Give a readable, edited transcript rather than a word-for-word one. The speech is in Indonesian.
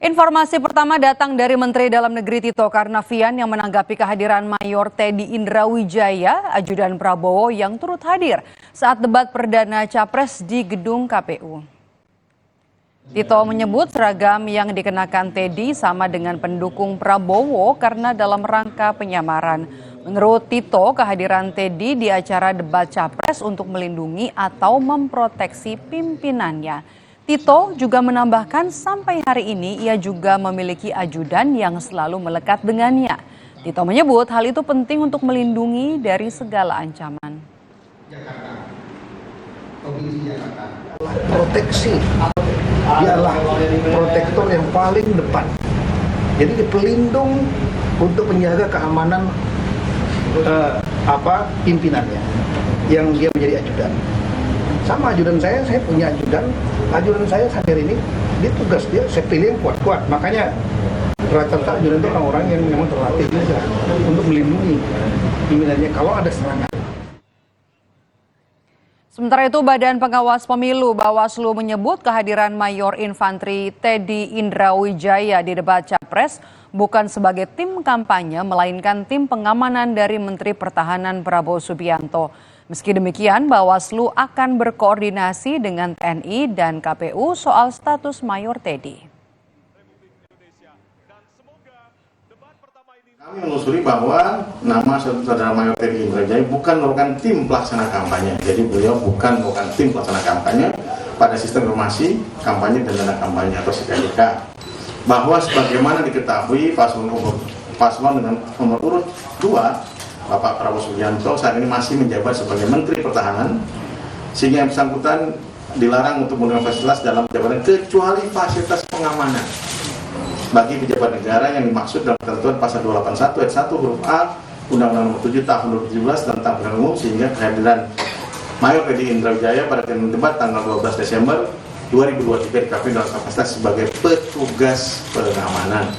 Informasi pertama datang dari Menteri Dalam Negeri Tito Karnavian yang menanggapi kehadiran Mayor Teddy Indrawijaya, ajudan Prabowo yang turut hadir saat debat perdana Capres di gedung KPU. Tito menyebut seragam yang dikenakan Teddy sama dengan pendukung Prabowo karena dalam rangka penyamaran. Menurut Tito, kehadiran Teddy di acara debat Capres untuk melindungi atau memproteksi pimpinannya. Tito juga menambahkan sampai hari ini ia juga memiliki ajudan yang selalu melekat dengannya. Tito menyebut hal itu penting untuk melindungi dari segala ancaman. Proteksi, dialah protektor yang paling depan. Jadi pelindung untuk menjaga keamanan pimpinannya yang dia menjadi ajudan. Sama ajudan saya punya ajudan saya hadir ini, dia tugas dia, saya pilih yang kuat-kuat. Makanya rata-rata ajudan itu orang-orang yang memang terlatih juga untuk melindungi pimpinannya kalau ada serangan. Sementara itu, Badan Pengawas Pemilu Bawaslu menyebut kehadiran Mayor Infantri Teddy Indrawijaya di debat Capres bukan sebagai tim kampanye, melainkan tim pengamanan dari Menteri Pertahanan Prabowo Subianto. Meski demikian, Bawaslu akan berkoordinasi dengan TNI dan KPU soal status Mayor Teddy. Kami menelusuri bahwa nama saudara Mayor Teddy Indrawijaya bukan merupakan tim pelaksana kampanye. Jadi beliau bukan tim pelaksana kampanye pada sistem informasi kampanye dan dana kampanye atau SIKDK. Bahwa sebagaimana diketahui paslon dengan nomor urut 2, Bapak Prabowo Subianto saat ini masih menjabat sebagai Menteri Pertahanan, sehingga yang bersangkutan dilarang untuk menggunakan fasilitas dalam jabatan kecuali fasilitas pengamanan bagi pejabat negara yang dimaksud dalam ketentuan pasal 281 ayat 1 huruf A Undang-Undang Nomor 7 Tahun 2017 tentang Pemilihan Umum, sehingga kehadiran Mayor Teddy Indrawijaya pada debat tanggal 12 Desember 2023 di KPU dalam kapasitas sebagai petugas pengamanan.